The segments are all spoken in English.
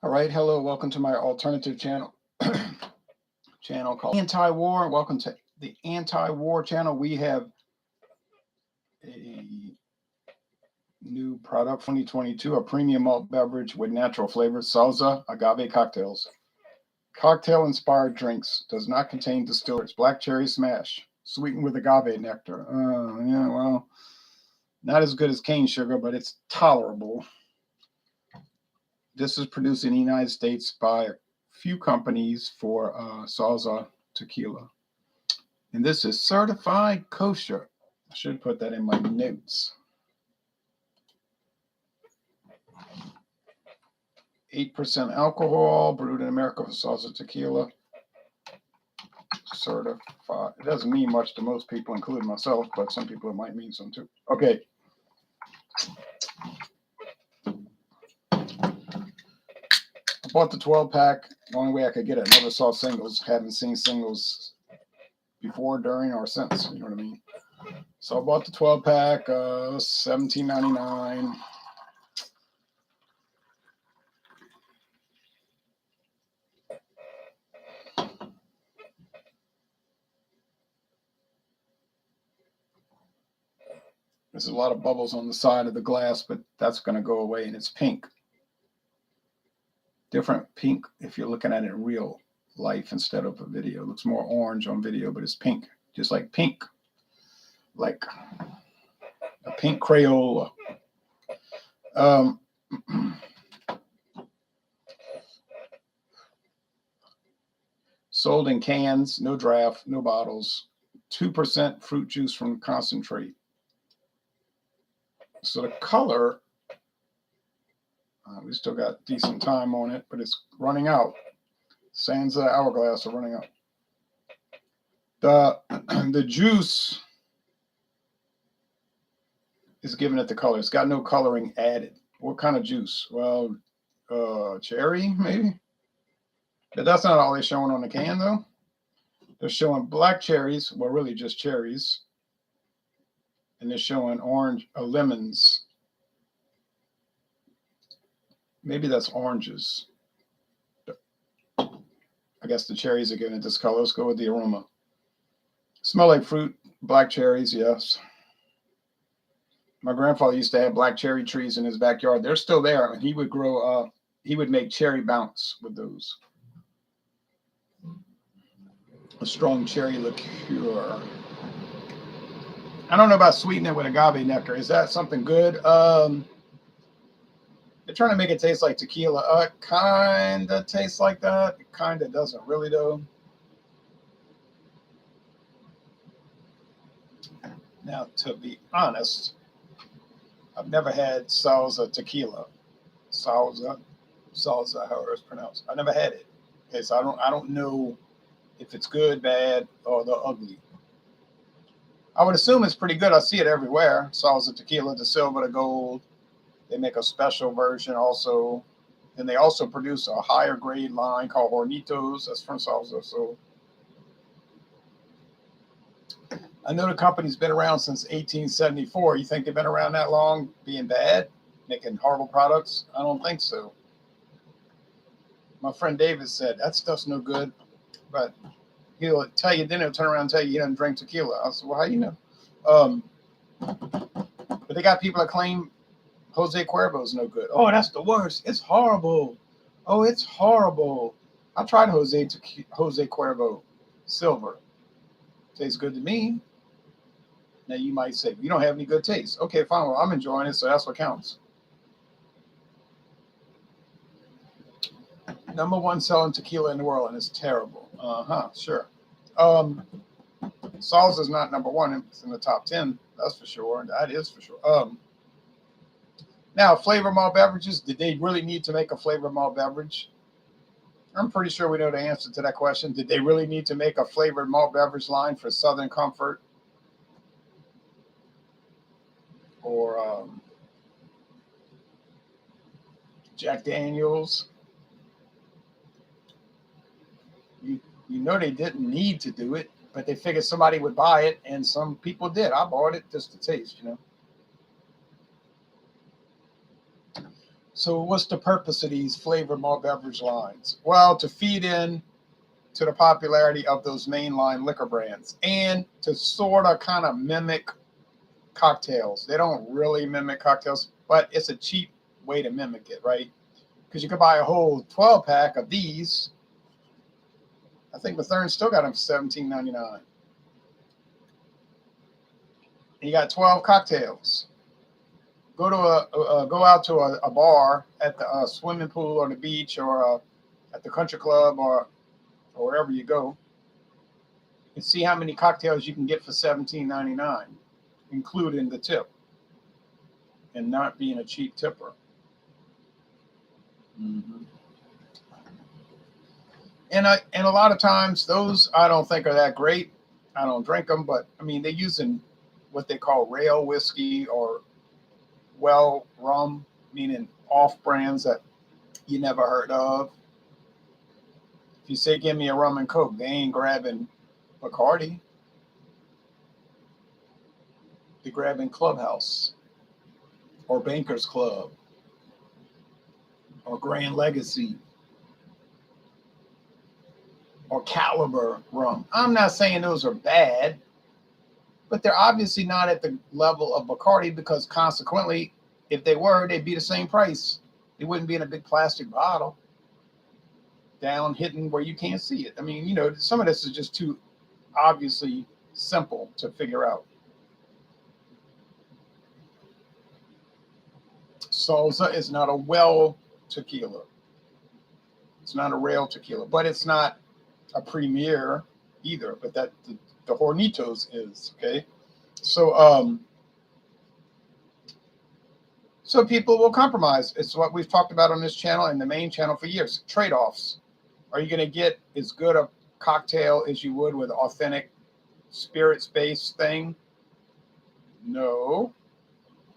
All right, hello, welcome to my alternative channel called Anti-War. Welcome to the Anti-War channel. We have a new product, 2022, a premium malt beverage with natural flavors, Sauza Agave cocktails. Cocktail-inspired drinks, does not contain distillers. Black cherry smash, sweetened with agave nectar. Yeah, well, not as good as cane sugar, but it's tolerable. This is produced in the United States by a few companies for Sauza Tequila. And this is certified kosher. I should put that in my notes. 8% alcohol, brewed in America for Sauza Tequila. Certified. It doesn't mean much to most people, including myself, but some people it might mean some too. Okay. I bought the 12-pack. The only way I could get it, I never saw singles. Haven't seen singles before, during, or since. You know what I mean? So I bought the 12-pack, $17.99. There's a lot of bubbles on the side of the glass, but that's going to go away, and it's pink. Different pink if you're looking at it in real life instead of a video. It looks more orange on video, but it's pink, just like pink, like a pink Crayola. Sold in cans, no draft, no bottles, 2% fruit juice from concentrate. So the color, we still got decent time on it, but it's running out. Sands of the hourglass are running out. The juice is giving it the color. It's got no coloring added. What kind of juice? Well, cherry, maybe? But that's not all they're showing on the can, though. They're showing black cherries, well, really just cherries. And they're showing orange, lemons. Maybe that's oranges. I guess the cherries are giving it this color. Let's go with the aroma. Smell like fruit, black cherries, yes. My grandfather used to have black cherry trees in his backyard. They're still there, and he would grow, he would make cherry bounce with those. A strong cherry liqueur. I don't know about sweetening it with agave nectar. Is that something good? They're trying to make it taste like tequila. It kind of tastes like that. It kind of doesn't really, though. Now, to be honest, I've never had Sauza Tequila. Sauza, however it's pronounced. I never had it. Okay, so I don't know if it's good, bad, or the ugly. I would assume it's pretty good. I see it everywhere. Sauza Tequila, the silver, the gold. They make a special version also. And they also produce a higher grade line called Hornitos. That's from Sauza. So I know the company's been around since 1874. You think they've been around that long being bad, making horrible products? I don't think so. My friend David said, that stuff's no good. But he'll tell you, then he'll turn around and tell you he doesn't drink tequila. I said, well, how do you know? But they got people that claim Jose Cuervo's no good. Oh, that's the worst. It's horrible. Oh, it's horrible. I tried Jose Cuervo Silver. Tastes good to me. Now you might say, you don't have any good taste. Okay, fine. Well, I'm enjoying it, so that's what counts. Number one selling tequila in the world, and it's terrible. Sure. Sauza's not number one. It's in the top 10. That's for sure. That is for sure. Now, flavor malt beverages. Did they really need to make a flavor malt beverage? I'm pretty sure we know the answer to that question. Did they really need to make a flavored malt beverage line for Southern Comfort? Or Jack Daniels? You know they didn't need to do it, but they figured somebody would buy it, and some people did. I bought it just to taste, you know. So what's the purpose of these flavored malt beverage lines? Well, to feed in to the popularity of those mainline liquor brands and to sort of kind of mimic cocktails. They don't really mimic cocktails, but it's a cheap way to mimic it, right? Because you could buy a whole 12 pack of these. I think Mathern still got them for $17.99. You got 12 cocktails. Go out to a bar at the swimming pool or the beach or at the country club or wherever you go, and see how many cocktails you can get for $17.99, including the tip, and not being a cheap tipper. Mm-hmm. And a lot of times those I don't think are that great. I don't drink them, but I mean they're using what they call rail whiskey or well rum, meaning off brands that you never heard of. If you say give me a rum and coke, they ain't grabbing Bacardi. They're grabbing Clubhouse or Bankers Club or Grand Legacy or Caliber rum. I'm not saying those are bad, but they're obviously not at the level of Bacardi because consequently, if they were, they'd be the same price. They wouldn't be in a big plastic bottle down hidden where you can't see it. I mean, you know, some of this is just too obviously simple to figure out. Sauza is not a well tequila. It's not a rail tequila, but it's not a premier either. But that the Hornitos is, okay. So so people will compromise. It's what we've talked about on this channel and the main channel for years. Trade-offs. Are you going to get as good a cocktail as you would with authentic spirits-based thing? No.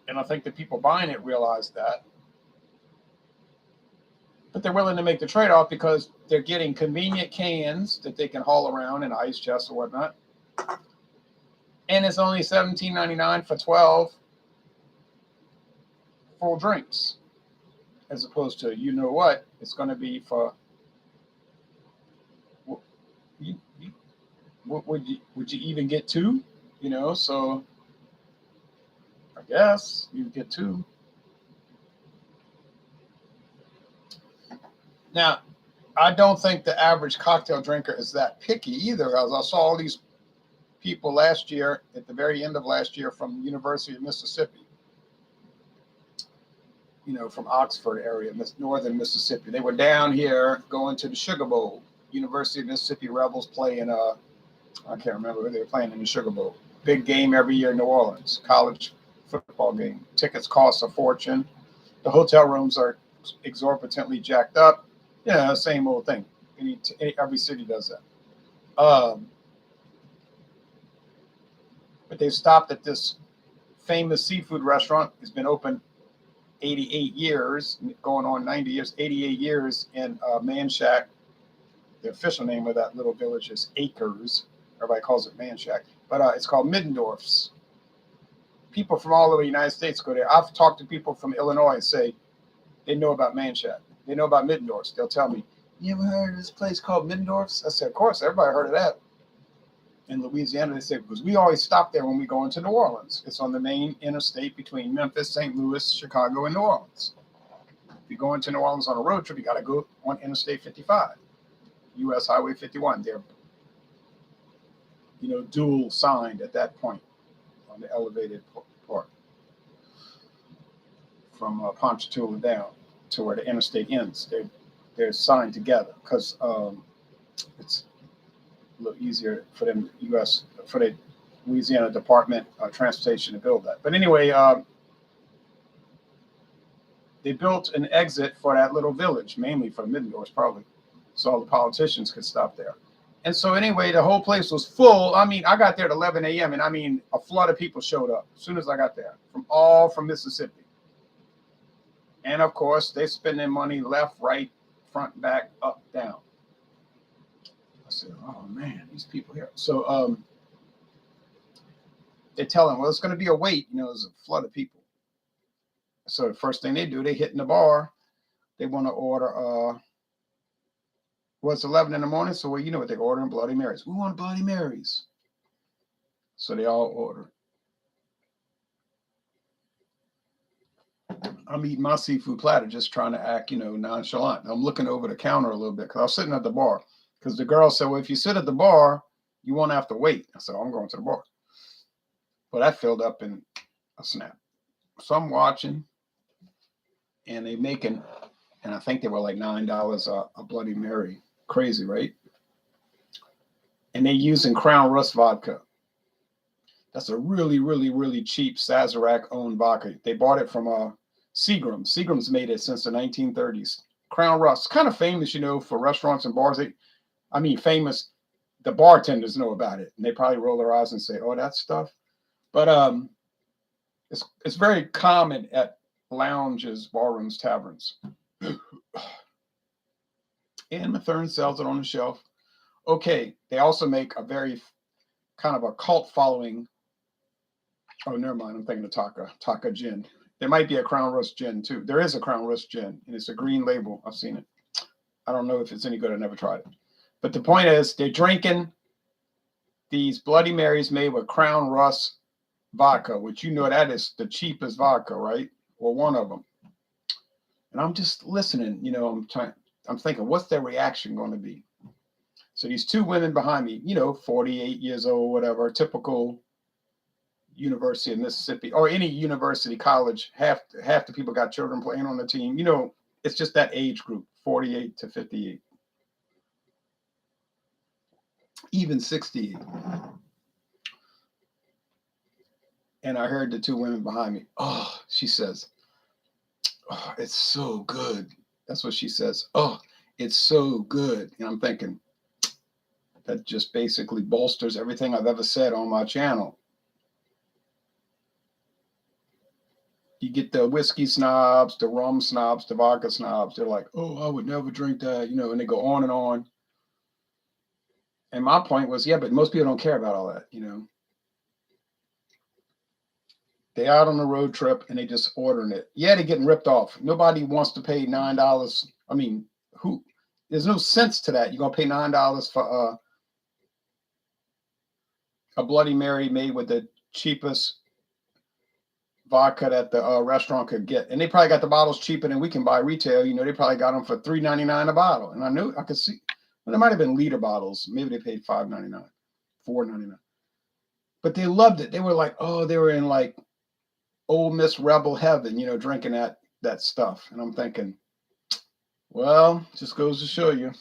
And I think the people buying it realize that. But they're willing to make the trade-off because they're getting convenient cans that they can haul around in ice chests or whatnot. And it's only $17.99 for 12 full drinks. As opposed to, you know what, it's going to be for... Would you even get two? You know, so I guess you get two. Now, I don't think the average cocktail drinker is that picky either. As I saw all these people last year, at the very end of last year, from the University of Mississippi, you know, from Oxford area, northern Mississippi. They were down here going to the Sugar Bowl. University of Mississippi Rebels play in I can't remember who they were playing in the Sugar Bowl. Big game every year in New Orleans, college football game. Tickets cost a fortune. The hotel rooms are exorbitantly jacked up. Yeah, same old thing. Every city does that. But they've stopped at this famous seafood restaurant. It's been open 88 years, going on 90 years, 88 years in Manchac. The official name of that little village is Acres. Everybody calls it Manchac. But it's called Middendorf's. People from all over the United States go there. I've talked to people from Illinois and say they know about Manchac. They know about Middendorf's. They'll tell me, you ever heard of this place called Middendorf's? I said, of course, everybody heard of that. In Louisiana, they say, because we always stop there when we go into New Orleans. It's on the main interstate between Memphis, St. Louis, Chicago, and New Orleans. If you go into New Orleans on a road trip, you got to go on Interstate 55, U.S. Highway 51. They're, you know, dual signed at that point on the elevated part from Ponchatoula down to where the interstate ends. They're signed together because it's a little easier for them, for the Louisiana Department of Transportation to build that. But anyway, they built an exit for that little village, mainly for Middendorf's probably, so all the politicians could stop there. And so anyway, the whole place was full. I mean, I got there at 11 a.m. and I mean, a flood of people showed up as soon as I got there, from Mississippi. And of course, they spend their money left, right, front, back, up, down. I said, oh man, these people here. So they tell them, well, it's going to be a wait. You know, there's a flood of people. So the first thing they do, they hit in the bar. they want to order, well, it's 11 in the morning, so well, you know what they're ordering? Bloody Marys. We want Bloody Marys. So they all order. I'm eating my seafood platter, just trying to act, nonchalant. I'm looking over the counter a little bit because I was sitting at the bar. Because the girl said, well, if you sit at the bar, you won't have to wait. I said, I'm going to the bar. But that filled up in a snap. So I'm watching, and they making, and I think they were like $9 a Bloody Mary. Crazy, right? And they using Crown Rust vodka. That's a really, really, really cheap Sazerac-owned vodka. They bought it from Seagram's. Seagram's made it since the 1930s. Crown Rust, kind of famous, for restaurants and bars. Famous. The bartenders know about it, and they probably roll their eyes and say, "Oh, that stuff." But it's very common at lounges, barrooms, taverns. And Mathern sells it on the shelf. Okay, they also make a very kind of a cult following. Oh, never mind. I'm thinking of Taka gin. There might be a Crown Rust gin too. There is a Crown Rust gin, and it's a green label. I've seen it. I don't know if it's any good. I never tried it. But the point is, they're drinking these Bloody Marys made with Crown Rust vodka, which that is the cheapest vodka, right? Or one of them. And I'm just listening. I'm thinking, what's their reaction going to be? So these two women behind me, 48 years old, whatever, typical University of Mississippi or any university, college, half the people got children playing on the team. It's just that age group, 48 to 58, even 68. And I heard the two women behind me. Oh, she says, "Oh, it's so good." That's what she says. "Oh, it's so good." And I'm thinking, that just basically bolsters everything I've ever said on my channel. You get the whiskey snobs, the rum snobs, the vodka snobs. They're like, "Oh, I would never drink that," and they go on and on. And my point was, yeah, but most people don't care about all that, They out on a road trip and they just ordering it. Yeah, they're getting ripped off. Nobody wants to pay $9. Who? There's no sense to that. You're gonna pay $9 for a Bloody Mary made with the cheapest vodka that the restaurant could get, and they probably got the bottles cheaper than we can buy retail. They probably got them for $3.99 a bottle, and I could see. Well, there might have been liter bottles. Maybe they paid $5.99, $4.99. But they loved it. They were like, oh, they were in like Ole Miss Rebel heaven, drinking that stuff. And I'm thinking, well, just goes to show you,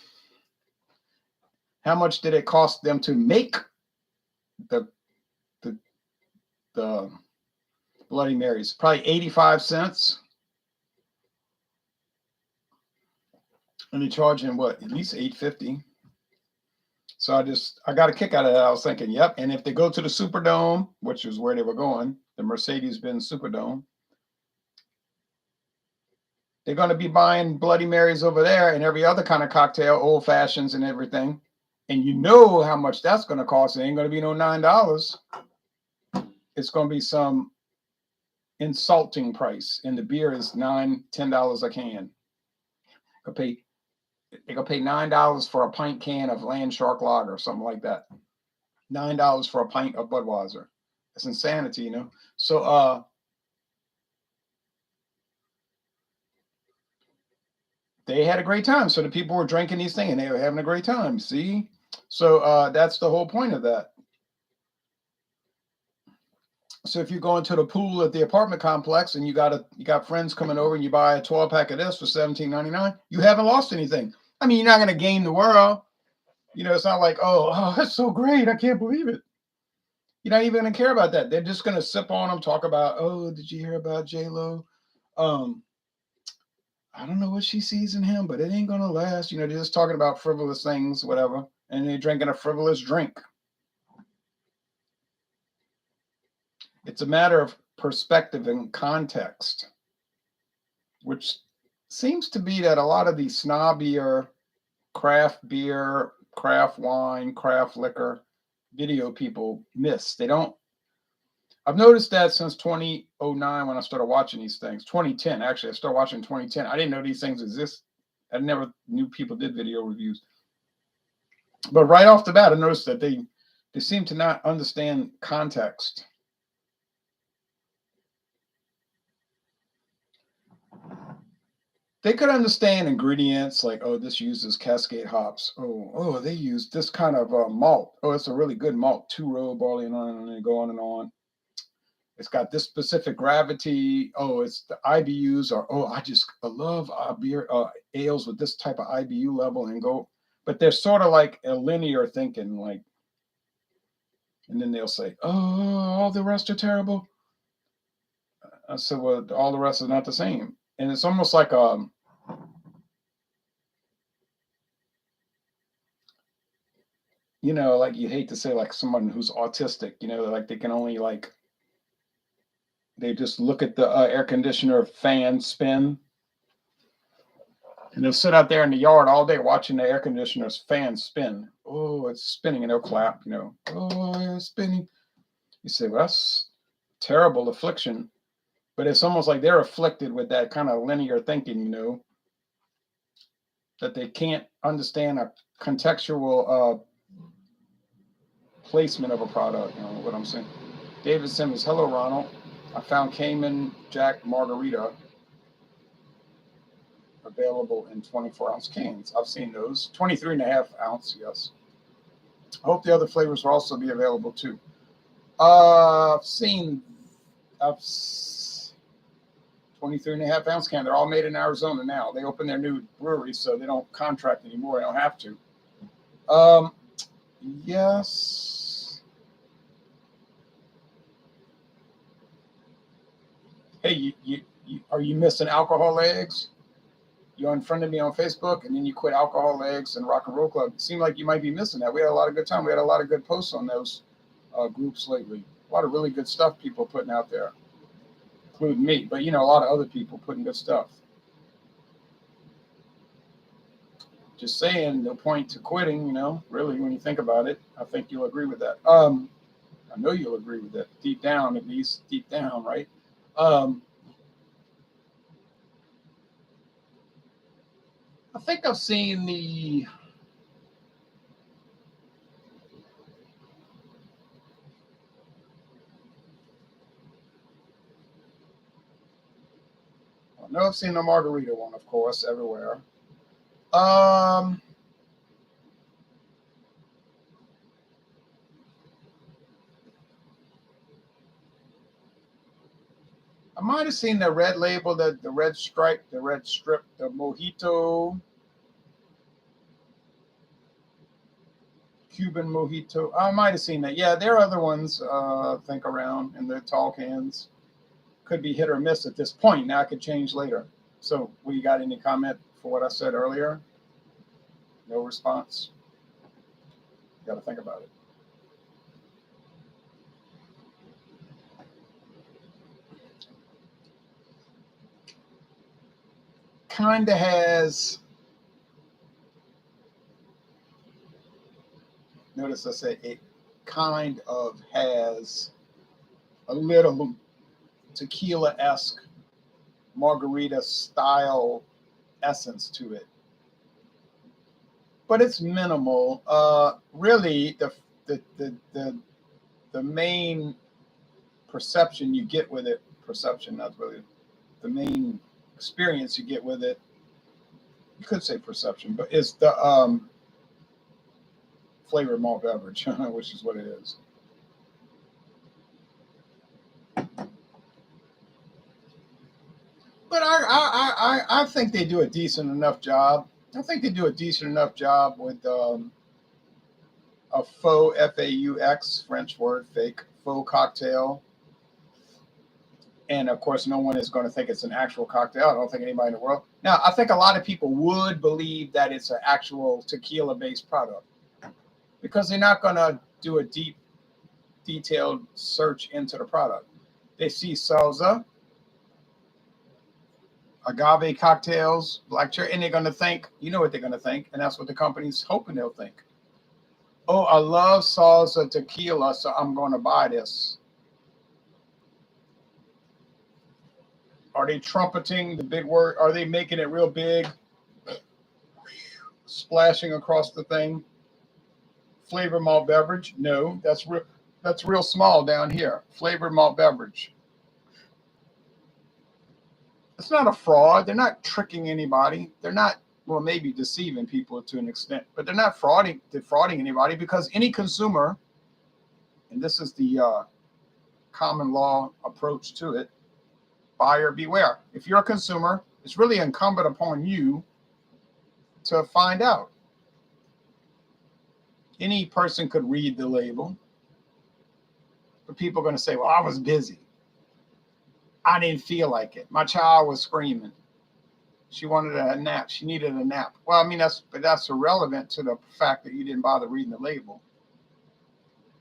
how much did it cost them to make the Bloody Marys? Probably 85 cents. And they charge him what? At least $8.50. So I got a kick out of that. I was thinking, yep. And if they go to the Superdome, which is where they were going, the Mercedes-Benz Superdome, they're going to be buying Bloody Marys over there and every other kind of cocktail, old fashions and everything. And you know how much that's going to cost. It ain't going to be no $9. It's going to be some insulting price. And the beer is $9, $10 a can. They're going to pay $9 for a pint can of Land Shark Lager or something like that. $9 for a pint of Budweiser. It's insanity, So they had a great time. So the people were drinking these things and they were having a great time. See? So that's the whole point of that. So if you're going to the pool at the apartment complex and you got friends coming over and you buy a 12-pack of this for $17.99, you haven't lost anything. You're not going to gain the world. It's not like, oh, that's so great. I can't believe it. You're not even going to care about that. They're just going to sip on them, talk about, oh, did you hear about J-Lo? I don't know what she sees in him, but it ain't going to last. They're just talking about frivolous things, whatever. And they're drinking a frivolous drink. It's a matter of perspective and context, which seems to be that a lot of these snobbier craft beer, craft wine, craft liquor video people miss. They don't I've noticed that since 2009 when I started watching these things. 2010, actually, I started watching 2010. I didn't know these things exist. I never knew people did video reviews. But right off the bat, I noticed that they seem to not understand context. They could understand ingredients like, oh, this uses Cascade hops. Oh, they use this kind of malt. Oh, it's a really good malt, 2-row barley and on, and they go on and on. It's got this specific gravity. Oh, it's the IBUs, or I love beer ales with this type of IBU level and go. But they're sort of like a linear thinking, like, and then they'll say, oh, all the rest are terrible. I said, well, all the rest is not the same, and it's almost like like you hate to say like someone who's autistic, like they can only like they just look at the air conditioner fan spin, and they'll sit out there in the yard all day watching the air conditioner's fan spin. Oh, it's spinning, and they'll clap. Oh, yeah, it's spinning. You say, well, that's terrible affliction, but it's almost like they're afflicted with that kind of linear thinking. That they can't understand a contextual placement of a product. You know what I'm saying? David Simmons, hello, Ronald. I found Cayman Jack Margarita available in 24-ounce cans. I've seen those. 23.5-ounce, yes. I hope the other flavors will also be available too. I've 23.5-ounce can. They're all made in Arizona now. They open their new brewery, so they don't contract anymore. They don't have to. Yes. Hey, are you missing alcohol eggs? You unfriended me on Facebook, and then you quit Alcohol Eggs and Rock and Roll Club. It seemed like you might be missing that. We had a lot of good time. We had a lot of good posts on those groups lately. A lot of really good stuff people putting out there, including me. But, a lot of other people putting good stuff. Just saying, no point to quitting, really, when you think about it. I think you'll agree with that. I know you'll agree with that. Deep down, at least. Deep down, right? I think I've seen the I've seen the margarita one, of course, everywhere. I might have seen the red label, the red stripe, the red strip, the mojito, Cuban mojito. I might have seen that. Yeah, there are other ones, I think, around in the tall cans. Could be hit or miss at this point. Now it could change later. So, you got any comment for what I said earlier? No response. You got to think about it. Kind of has. Notice I said it kind of has a little tequila-esque margarita style essence to it, but it's minimal. Really, the main perception you get with it, not really the main experience you get with it. You could say perception, but it's the flavored malt beverage, which is what it is. But I think they do a decent enough job. I think they do a decent enough job with a faux, FAUX, French word, faux cocktail. And of course, no one is going to think it's an actual cocktail. I don't think anybody in the world. Now, I think a lot of people would believe that it's an actual tequila-based product because they're not going to do a deep, detailed search into the product. They see Sauza, Agave cocktails, black cherry, and they're going to think, what they're going to think, and that's what the company's hoping they'll think. Oh, I love Sauza Tequila, so I'm going to buy this. Are they trumpeting the big word? Are they making it real big, splashing across the thing? Flavor malt beverage? No, that's real. That's real small down here. Flavored malt beverage. It's not a fraud. They're not tricking anybody. They're not, well, maybe deceiving people to an extent, but they're not defrauding anybody, because any consumer, and this is the common law approach to it, buyer beware. If you're a consumer, it's really incumbent upon you to find out. Any person could read the label, but people are going to say, well, I was busy. I didn't feel like it. My child was screaming. She wanted a nap. She needed a nap. Well, I mean, that's irrelevant to the fact that you didn't bother reading the label.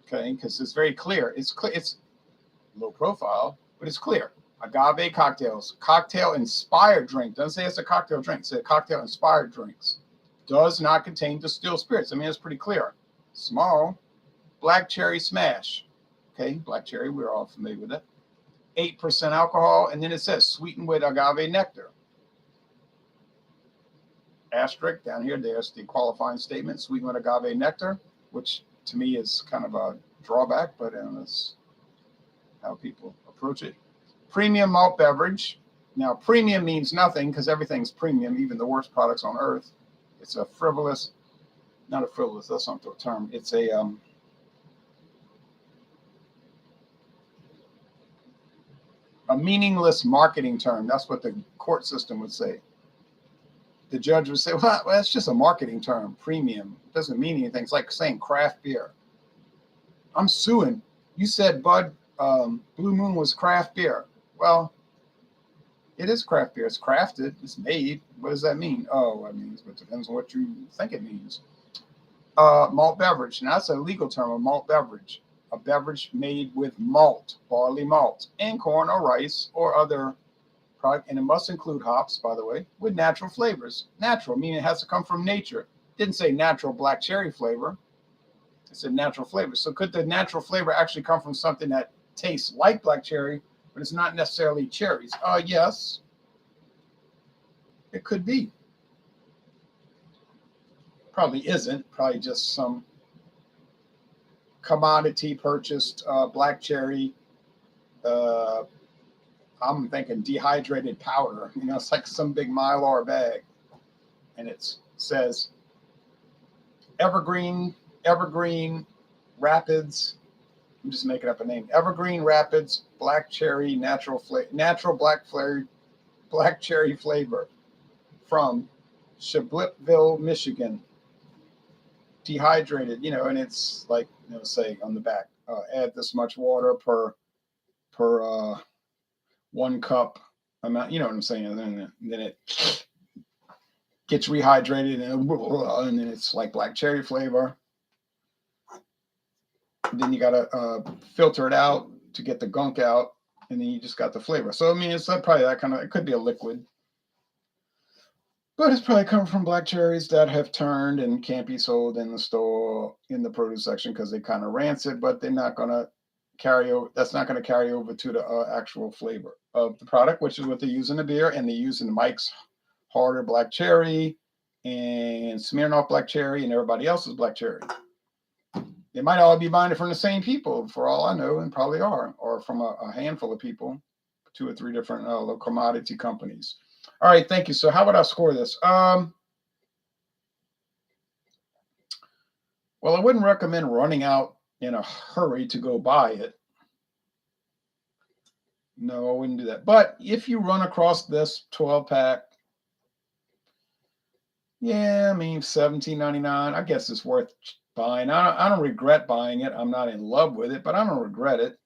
Okay, because it's very clear. It's clear. It's low profile, but it's clear. Agave cocktails, cocktail-inspired drink. Doesn't say it's a cocktail drink. It says cocktail-inspired drinks. Does not contain distilled spirits. I mean, it's pretty clear. Small. Black cherry smash. Okay, black cherry, we're all familiar with it. 8% alcohol, and then it says sweetened with agave nectar. Asterisk down here, there's the qualifying statement, sweetened with agave nectar, which to me is kind of a drawback, but that's how people approach it. Premium malt beverage. Now, premium means nothing because everything's premium, even the worst products on earth. It's a frivolous, not a frivolous, that's not the term. It's a meaningless marketing term. That's what the court system would say. The judge would say, well, that's just a marketing term. Premium. It doesn't mean anything. It's like saying craft beer. I'm suing. You said Blue Moon was craft beer. Well, it is craft beer. It's crafted. It's made. What does that mean? Oh, it means, it depends on what you think it means. Malt beverage. Now, that's a legal term, a malt beverage. A beverage made with malt, barley malt, and corn or rice or other product, and it must include hops, by the way, with natural flavors. Natural, meaning it has to come from nature. It didn't say natural black cherry flavor. It said natural flavor. So could the natural flavor actually come from something that tastes like black cherry, but it's not necessarily cherries? Yes, it could be. Probably isn't. Probably just some commodity purchased black cherry. I'm thinking dehydrated powder. You know, it's like some big Mylar bag, and it says Evergreen Rapids. I'm just making up a name. Evergreen Rapids black cherry natural black cherry flavor from Shablitville, Michigan. Dehydrated, and it's like, say on the back, add this much water per 1 cup amount, you know what I'm saying? And then it gets rehydrated and then it's like black cherry flavor. Then you gotta filter it out to get the gunk out, and then you just got the flavor. So I mean, it's probably that kind of. It could be a liquid, but it's probably coming from black cherries that have turned and can't be sold in the store in the produce section because they kind of rancid. But they're not gonna carry over. That's not gonna carry over to the actual flavor of the product, which is what they use in the beer, and they use in Mike's Harder black cherry and Smirnoff black cherry and everybody else's black cherry. They might all be buying it from the same people, for all I know, and probably are, or from a handful of people, 2 or 3 different commodity companies. All right, thank you. So how would I score this? Well, I wouldn't recommend running out in a hurry to go buy it. No, I wouldn't do that. But if you run across this 12-pack, yeah, I mean, $17.99, I guess it's worth buying. I don't regret buying it. I'm not in love with it, but I don't regret it.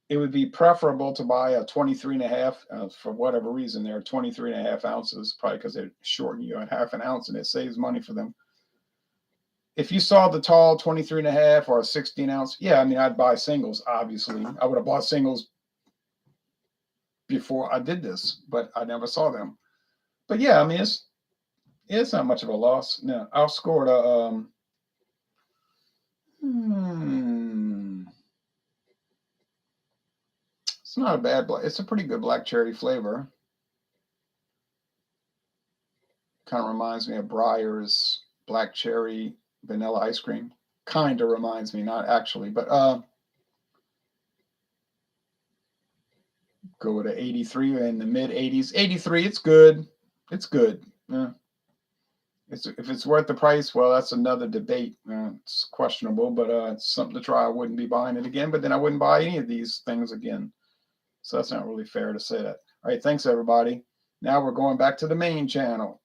It would be preferable to buy a 23.5 for whatever reason. They're 23.5 ounces, probably because they shorten you at half an ounce and it saves money for them. If you saw the tall 23.5 or a 16 ounce, yeah, I mean, I'd buy singles, obviously. I would have bought singles before I did this, but I never saw them. But yeah, I mean, it's not much of a loss. No, I'll score it a It's not a bad black. It's a pretty good black cherry flavor. Kind of reminds me of Breyer's black cherry vanilla ice cream. Kind of reminds me, not actually, but go with a 83 in the mid 80s. 83, it's good. It's good. Yeah. If it's worth the price, well, that's another debate. It's questionable, but it's something to try. I wouldn't be buying it again, but then I wouldn't buy any of these things again. So that's not really fair to say that. All right, thanks everybody. Now we're going back to the main channel.